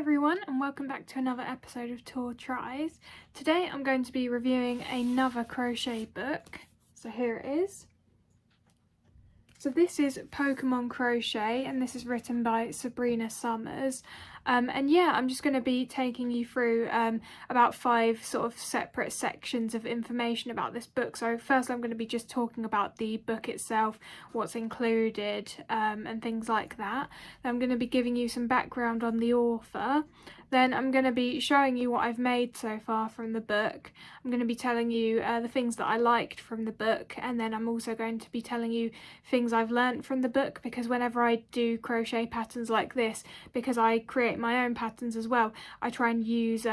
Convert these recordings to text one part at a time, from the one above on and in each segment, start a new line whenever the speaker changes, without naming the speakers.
everyone, and welcome back to another episode of Tor Tries. Today I'm going to be reviewing another crochet book. So here it is. So this is Pokémon Crochet, and this is written by Sabrina Somers. And yeah, I'm just going to be taking you through about 5 sort of separate sections of information about this book. So first I'm going to be just talking about the book itself, what's included, and things like that. Then I'm going to be giving you some background on the author. Then I'm going to be showing you what I've made so far from the book. I'm going to be telling you the things that I liked from the book, and then I'm also going to be telling you things I've learnt from the book, because whenever I do crochet patterns like this, because I create my own patterns as well, I try and use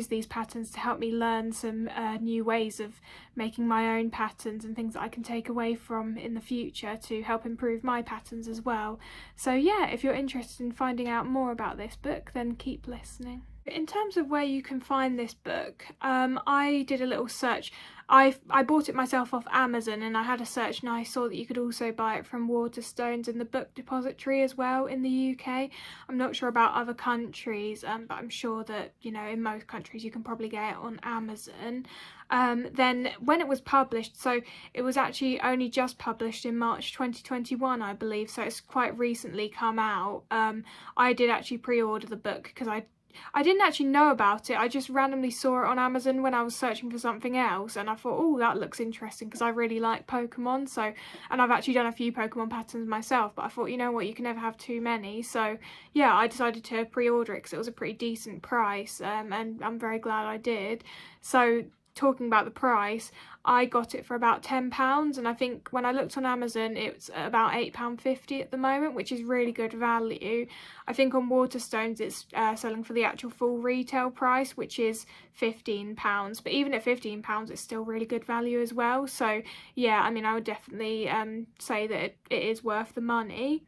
these patterns to help me learn some new ways of making my own patterns and things that I can take away from in the future to help improve my patterns as well. So yeah, if you're interested in finding out more about this book, then keep listening. In terms of where you can find this book, I did a little search. I bought it myself off Amazon, and I had a search and I saw that you could also buy it from Waterstones and the Book Depository as well in the UK. I'm not sure about other countries, but I'm sure that, you know, in most countries you can probably get it on Amazon. Then when it was published, so it was actually only just published in March 2021, I believe, so it's quite recently come out. I did actually pre-order the book because I didn't actually know about it. I just randomly saw it on Amazon when I was searching for something else, and I thought, oh, that looks interesting, because I really like Pokemon. So, and I've actually done a few Pokemon patterns myself, but I thought, you know what, you can never have too many. So yeah, I decided to pre-order it because it was a pretty decent price, and I'm very glad I did. So talking about the price, I got it for about £10, and I think when I looked on Amazon it's about £8.50 at the moment, which is really good value. I think on Waterstones it's selling for the actual full retail price, which is £15, but even at £15 it's still really good value as well. So yeah, I mean, I would definitely say that it is worth the money.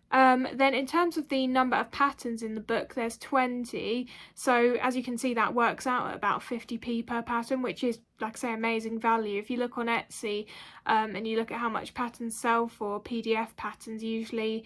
Then in terms of the number of patterns in the book, there's 20, so as you can see that works out at about 50p per pattern, which is, like I say, amazing value. If you look on Etsy and you look at how much patterns sell for PDF patterns, usually,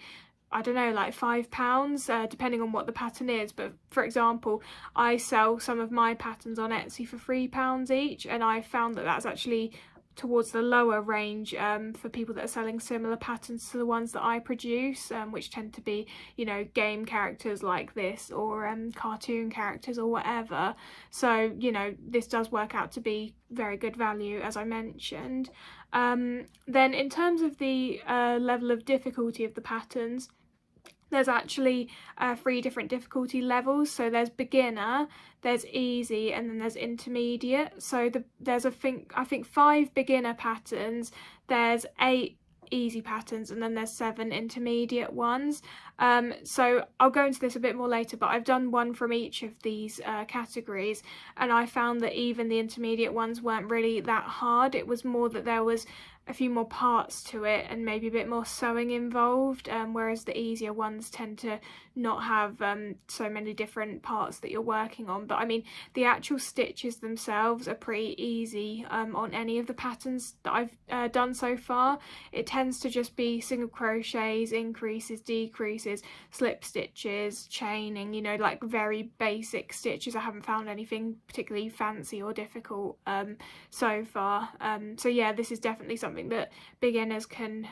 I don't know, like £5, depending on what the pattern is. But for example, I sell some of my patterns on Etsy for £3 each, and I found that that's actually towards the lower range for people that are selling similar patterns to the ones that I produce, which tend to be, you know, game characters like this, or cartoon characters or whatever. So, you know, this does work out to be very good value, as I mentioned. Then in terms of the level of difficulty of the patterns, there's actually 3 different difficulty levels. So there's beginner, there's easy, and then there's intermediate. So there's I think 5 beginner patterns, there's 8 easy patterns, and then there's 7 intermediate ones. So I'll go into this a bit more later, but I've done one from each of these categories, and I found that even the intermediate ones weren't really that hard. It was more that there was a few more parts to it and maybe a bit more sewing involved, whereas the easier ones tend to not have so many different parts that you're working on. But I mean, the actual stitches themselves are pretty easy on any of the patterns that I've done so far. It tends to just be single crochets, increases, decreases, slip stitches, chaining, you know, like very basic stitches. I haven't found anything particularly fancy or difficult so far. So yeah, this is definitely something that beginners can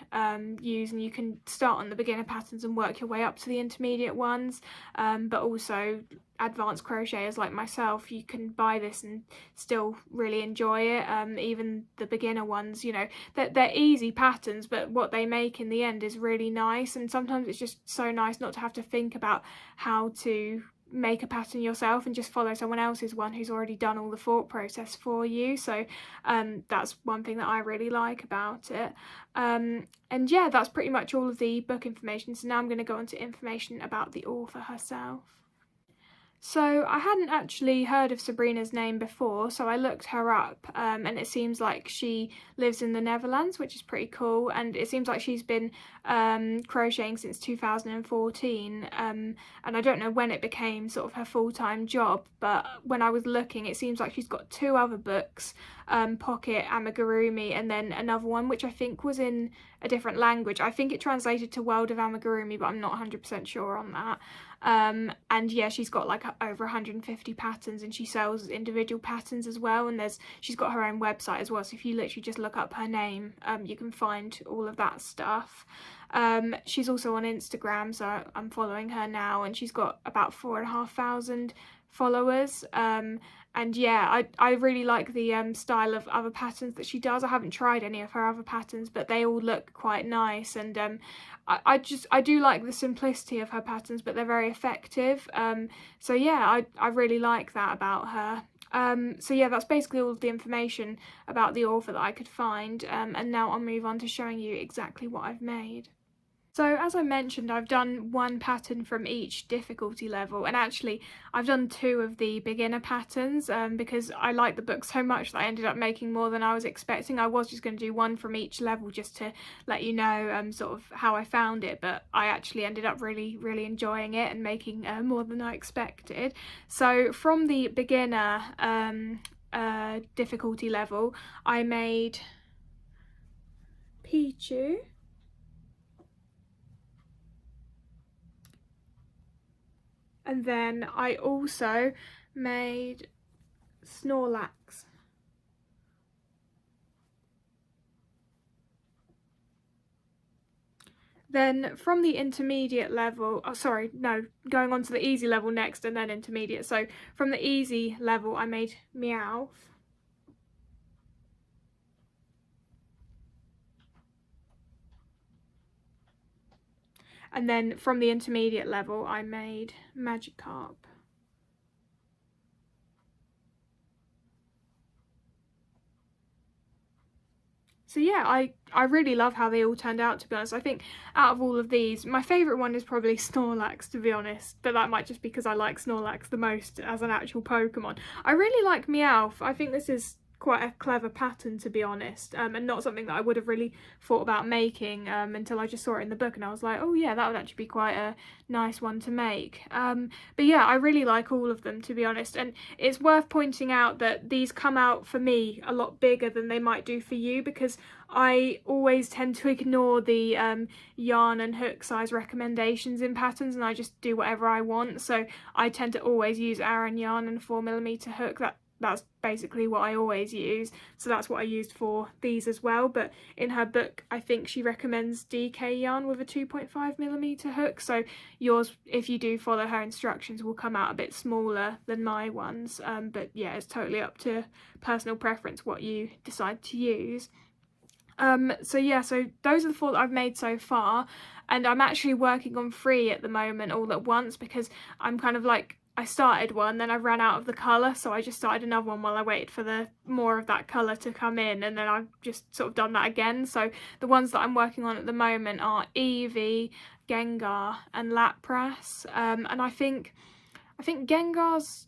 use, and you can start on the beginner patterns and work your way up to the intermediate ones, but also advanced crocheters like myself, you can buy this and still really enjoy it. Even the beginner ones, you know, they're easy patterns, but what they make in the end is really nice, and sometimes it's just so nice not to have to think about how to make a pattern yourself and just follow someone else's one who's already done all the thought process for you. So that's one thing that I really like about it. And yeah, that's pretty much all of the book information. So now I'm going to go on to information about the author herself. So I hadn't actually heard of Sabrina's name before, so I looked her up, and it seems like she lives in the Netherlands, which is pretty cool, and it seems like she's been crocheting since 2014, and I don't know when it became sort of her full-time job, but when I was looking, it seems like she's got 2 other books, Pocket, Amigurumi, and then another one which I think was in a different language. I think it translated to World of Amigurumi, but I'm not 100% sure on that. and yeah, she's got like over 150 patterns, and she sells individual patterns as well, and she's got her own website as well, so if you literally just look up her name, you can find all of that stuff. She's also on Instagram, so I'm following her now, and she's got about 4,500 followers. And yeah, I really like the style of other patterns that she does. I haven't tried any of her other patterns, but they all look quite nice, and I do like the simplicity of her patterns, but they're very effective. So yeah, I really like that about her. So yeah, that's basically all of the information about the author that I could find, and now I'll move on to showing you exactly what I've made. So as I mentioned, I've done one pattern from each difficulty level, and actually I've done 2 of the beginner patterns because I liked the book so much that I ended up making more than I was expecting. I was just going to do one from each level just to let you know sort of how I found it, but I actually ended up really enjoying it and making more than I expected. So from the beginner difficulty level, I made Pichu, and then I also made Snorlax. Then from the intermediate level, going on to the easy level next and then intermediate. So from the easy level I made Meowth. And then from the intermediate level I made Magikarp. So yeah, I really love how they all turned out, to be honest. I think out of all of these, my favourite one is probably Snorlax, to be honest, but that might just be because I like Snorlax the most as an actual Pokemon. I really like Meowth. I think this is quite a clever pattern, to be honest, and not something that I would have really thought about making until I just saw it in the book, and I was like, oh yeah, that would actually be quite a nice one to make. But yeah, I really like all of them, to be honest, and it's worth pointing out that these come out for me a lot bigger than they might do for you, because I always tend to ignore the yarn and hook size recommendations in patterns, and I just do whatever I want. So I tend to always use Aran yarn and 4mm hook. That's basically what I always use, so that's what I used for these as well. But in her book, I think she recommends DK yarn with a 2.5mm hook, so yours, if you do follow her instructions, will come out a bit smaller than my ones. But yeah, it's totally up to personal preference what you decide to use. So yeah, so those are the 4 that I've made so far, and I'm actually working on 3 at the moment all at once, because I'm kind of like, I started one, then I ran out of the colour, so I just started another one while I waited for the more of that colour to come in, and then I've just sort of done that again. So the ones that I'm working on at the moment are Eevee, Gengar and Lapras, and I think Gengar's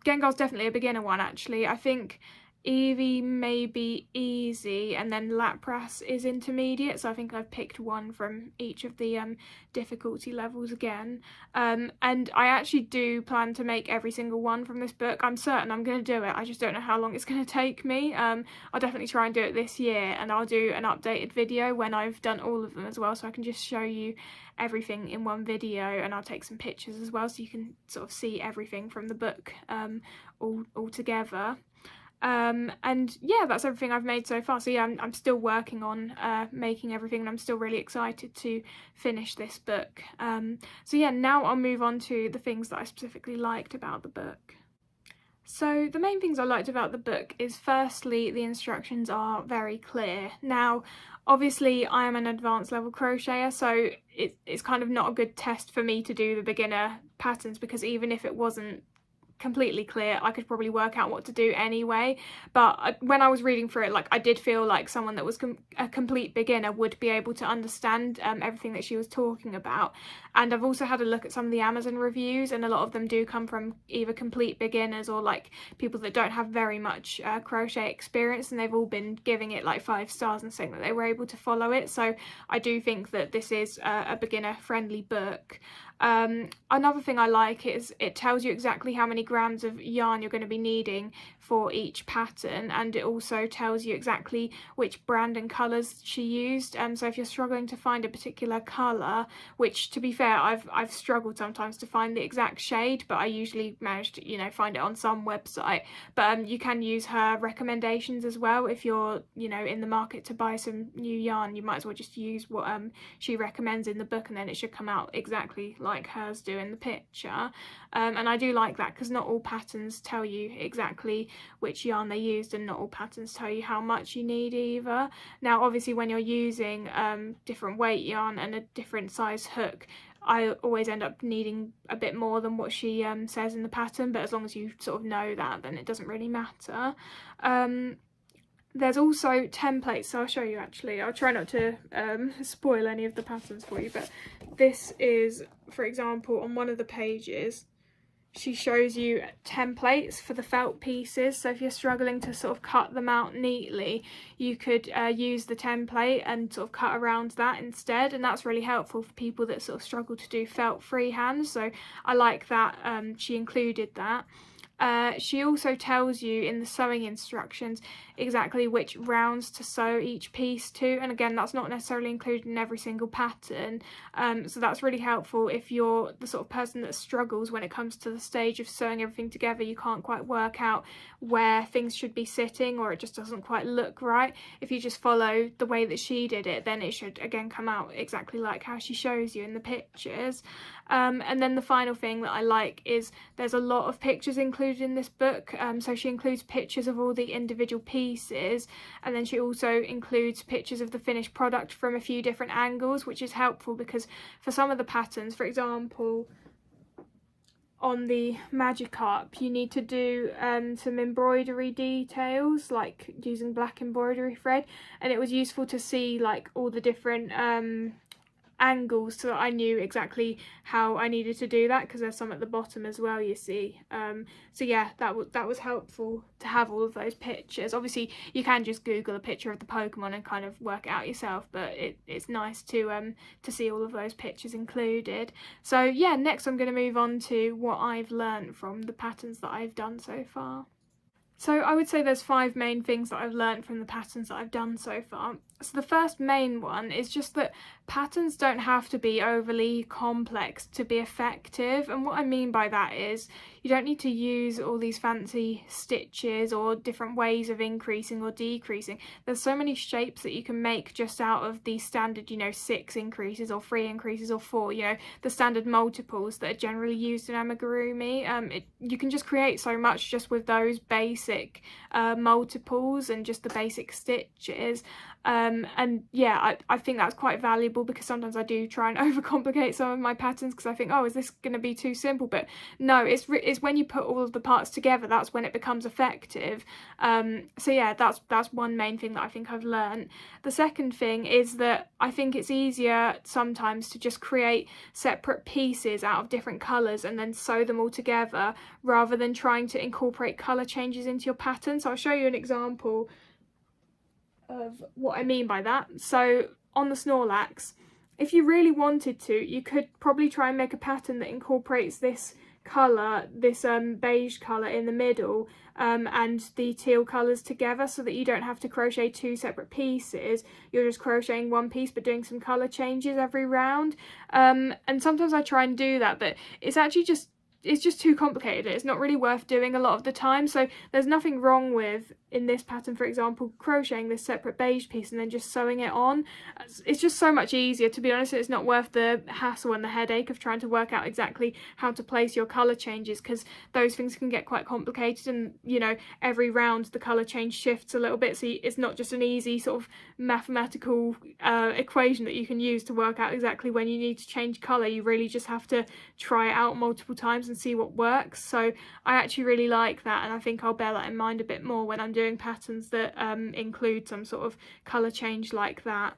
definitely a beginner one, actually. I think Eevee may be easy, and then Lapras is intermediate, so I think I've picked one from each of the difficulty levels again. And I actually do plan to make every single one from this book. I'm certain I'm going to do it, I just don't know how long it's going to take me. I'll definitely try and do it this year, and I'll do an updated video when I've done all of them as well, so I can just show you everything in one video, and I'll take some pictures as well, so you can sort of see everything from the book all together. And yeah, that's everything I've made so far. So yeah, I'm still working on making everything, and I'm still really excited to finish this book. So yeah, now I'll move on to the things that I specifically liked about the book. So the main things I liked about the book is, firstly, the instructions are very clear. Now, obviously I am an advanced level crocheter, so it's kind of not a good test for me to do the beginner patterns, because even if it wasn't completely clear, I could probably work out what to do anyway. But when I was reading through it, like, I did feel like someone that was a complete beginner would be able to understand everything that she was talking about. And I've also had a look at some of the Amazon reviews, and a lot of them do come from either complete beginners or like people that don't have very much crochet experience, and they've all been giving it like 5 stars and saying that they were able to follow it. So I do think that this is a beginner friendly book. Another thing I like is it tells you exactly how many grams of yarn you're going to be needing for each pattern, and it also tells you exactly which brand and colours she used. So if you're struggling to find a particular colour, which to be fair I've struggled sometimes to find the exact shade, but I usually manage to, you know, find it on some website. But you can use her recommendations as well. If you're, you know, in the market to buy some new yarn, you might as well just use what she recommends in the book, and then it should come out exactly like hers do in the picture. And I do like that, because not all patterns tell you exactly which yarn they used, and not all patterns tell you how much you need either. Now obviously when you're using different weight yarn and a different size hook, I always end up needing a bit more than what she says in the pattern, but as long as you sort of know that, then it doesn't really matter. There's also templates, so I'll show you actually. I'll try not to spoil any of the patterns for you, but this is, for example, on one of the pages, she shows you templates for the felt pieces. So if you're struggling to sort of cut them out neatly, you could use the template and sort of cut around that instead, and that's really helpful for people that sort of struggle to do felt freehand. So I like that she included that. She also tells you in the sewing instructions exactly which rounds to sew each piece to, and again that's not necessarily included in every single pattern, so that's really helpful if you're the sort of person that struggles when it comes to the stage of sewing everything together. You can't quite work out where things should be sitting, or it just doesn't quite look right. If you just follow the way that she did it, then it should again come out exactly like how she shows you in the pictures. And then the final thing that I like is there's a lot of pictures included in this book. So she includes pictures of all the individual pieces, and then she also includes pictures of the finished product from a few different angles, which is helpful because for some of the patterns, for example on the Magikarp, you need to do some embroidery details, like using black embroidery thread, and it was useful to see like all the different angles so that I knew exactly how I needed to do that, because there's some at the bottom as well, you see. So yeah, that was helpful to have all of those pictures. Obviously you can just Google a picture of the Pokemon and kind of work it out yourself, but it's nice to see all of those pictures included. So yeah, next I'm going to move on to what I've learned from the patterns that I've done so far. So I would say there's 5 main things that I've learned from the patterns that I've done so far. So the first main one is just that patterns don't have to be overly complex to be effective, and what I mean by that is you don't need to use all these fancy stitches or different ways of increasing or decreasing. There's so many shapes that you can make just out of the standard, you know, 6 increases or 3 increases or 4, you know, the standard multiples that are generally used in amigurumi. You can just create so much just with those basic multiples and just the basic stitches. And yeah, I think that's quite valuable, because sometimes I do try and overcomplicate some of my patterns because I think, oh, is this going to be too simple? But no, it's when you put all of the parts together, that's when it becomes effective. So yeah, that's one main thing that I think I've learned. The second thing is that I think it's easier sometimes to just create separate pieces out of different colours and then sew them all together, rather than trying to incorporate colour changes into your pattern. So I'll show you an example of what I mean by that. So on the Snorlax, if you really wanted to, you could probably try and make a pattern that incorporates this colour, this beige colour in the middle, and the teal colours together, so that you don't have to crochet 2 separate pieces. You're just crocheting one piece but doing some colour changes every round. And sometimes I try and do that, but it's actually just too complicated. It's not really worth doing a lot of the time. So there's nothing wrong with, in this pattern for example, crocheting this separate beige piece and then just sewing it on. It's just so much easier, to be honest. It's not worth the hassle and the headache of trying to work out exactly how to place your colour changes, because those things can get quite complicated, and you know, every round the colour change shifts a little bit, so it's not just an easy sort of mathematical equation that you can use to work out exactly when you need to change colour. You really just have to try it out multiple times and see what works. So I actually really like that, and I think I'll bear that in mind a bit more when I'm doing patterns that include some sort of colour change like that.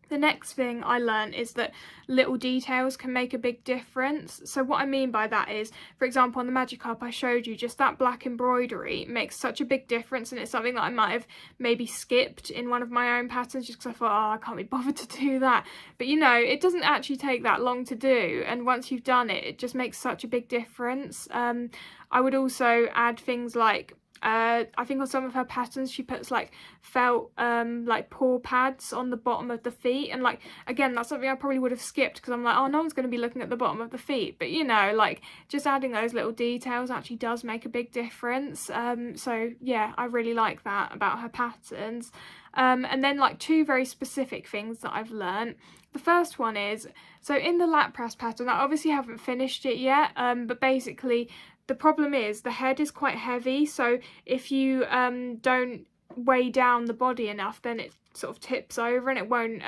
The next thing I learned is that little details can make a big difference. So what I mean by that is, for example, on the Magikarp I showed you, just that black embroidery makes such a big difference, and it's something that I might have maybe skipped in one of my own patterns just because I thought, oh, I can't be bothered to do that. But you know, it doesn't actually take that long to do, and once you've done it, it just makes such a big difference. I would also add things like I think on some of her patterns she puts like felt like paw pads on the bottom of the feet, and like again that's something I probably would have skipped because I'm like, oh, no one's going to be looking at the bottom of the feet, but you know, like just adding those little details actually does make a big difference. So yeah, I really like that about her patterns. And then like two very specific things that I've learned. The first one is, so in the lap press pattern, I obviously haven't finished it yet, but basically the problem is the head is quite heavy, so if you don't weigh down the body enough, then it sort of tips over and it won't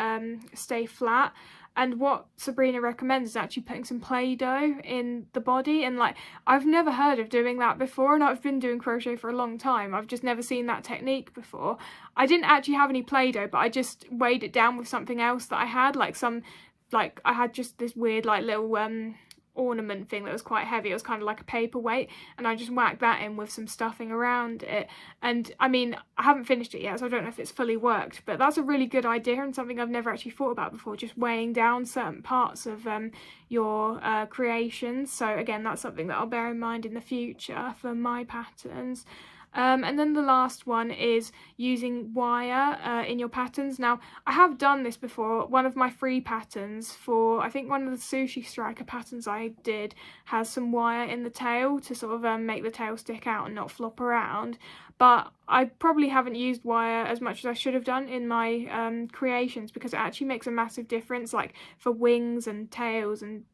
stay flat. And what Sabrina recommends is actually putting some Play-Doh in the body, and like I've never heard of doing that before, and I've been doing crochet for a long time. I've just never seen that technique before. I didn't actually have any Play-Doh, but I just weighed it down with something else that I had, like I had just this weird like little ornament thing that was quite heavy. It was kind of like a paperweight, and I just whacked that in with some stuffing around it. And I mean, I haven't finished it yet, so I don't know if it's fully worked, but that's a really good idea and something I've never actually thought about before, just weighing down certain parts of your creations. So again, that's something that I'll bear in mind in the future for my patterns. And then the last one is using wire in your patterns. Now, I have done this before. One of my free patterns for, I think one of the Sushi Striker patterns I did has some wire in the tail to sort of make the tail stick out and not flop around. But I probably haven't used wire as much as I should have done in my creations, because it actually makes a massive difference, like for wings and tails and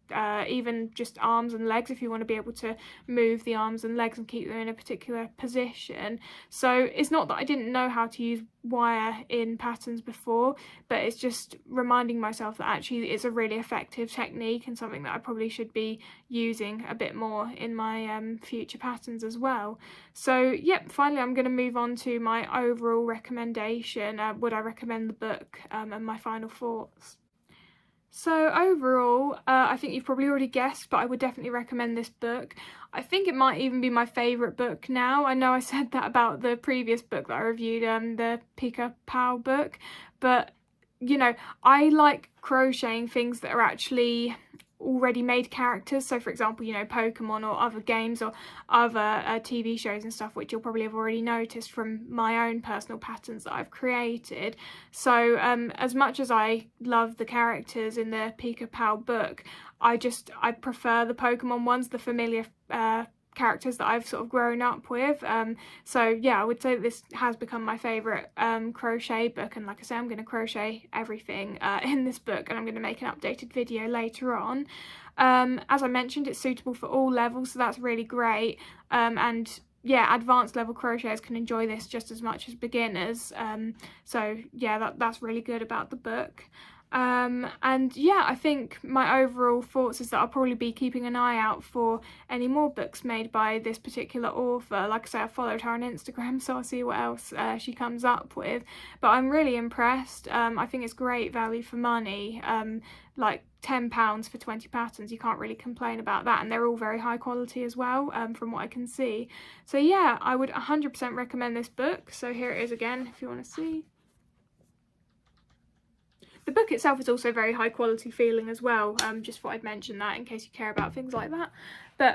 even just arms and legs, if you want to be able to move the arms and legs and keep them in a particular position. So it's not that I didn't know how to use wire in patterns before, but it's just reminding myself that actually it's a really effective technique and something that I probably should be using a bit more in my future patterns as well. So yep, finally I'm going to move on to my overall recommendation. Would I recommend the book, and my final thoughts. So overall, I think you've probably already guessed, but I would definitely recommend this book. I think it might even be my favourite book now. I know I said that about the previous book that I reviewed, the Pika Pow book, but you know, I like crocheting things that are actually already made characters. So for example, you know, Pokemon or other games or other TV shows and stuff, which you'll probably have already noticed from my own personal patterns that I've created. So as much as I love the characters in the Pika Pow book, I prefer the Pokemon ones, the familiar characters that I've sort of grown up with. So yeah, I would say that this has become my favourite crochet book, and like I say, I'm going to crochet everything in this book, and I'm going to make an updated video later on. As I mentioned, it's suitable for all levels, so that's really great. And yeah, advanced level crocheters can enjoy this just as much as beginners. So yeah, that's really good about the book. And yeah, I think my overall thoughts is that I'll probably be keeping an eye out for any more books made by this particular author. Like I say, I followed her on Instagram, so I'll see what else she comes up with. But I'm really impressed. I think it's great value for money. Like £10 for 20 patterns, you can't really complain about that, and they're all very high quality as well, from what I can see. So yeah, I would 100% recommend this book. So here it is again, if you want to see. The book itself is also very high quality feeling as well, just thought I'd mention that in case you care about things like that. But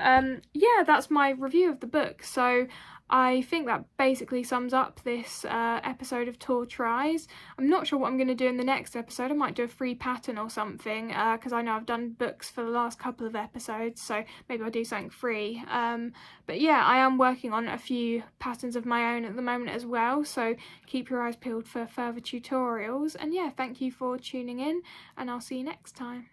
yeah, that's my review of the book. So I think that basically sums up this episode of Tor Tries. I'm not sure what I'm going to do in the next episode. I might do a free pattern or something, because I know I've done books for the last couple of episodes, so maybe I'll do something free. But yeah, I am working on a few patterns of my own at the moment as well, so keep your eyes peeled for further tutorials. And yeah, thank you for tuning in, and I'll see you next time.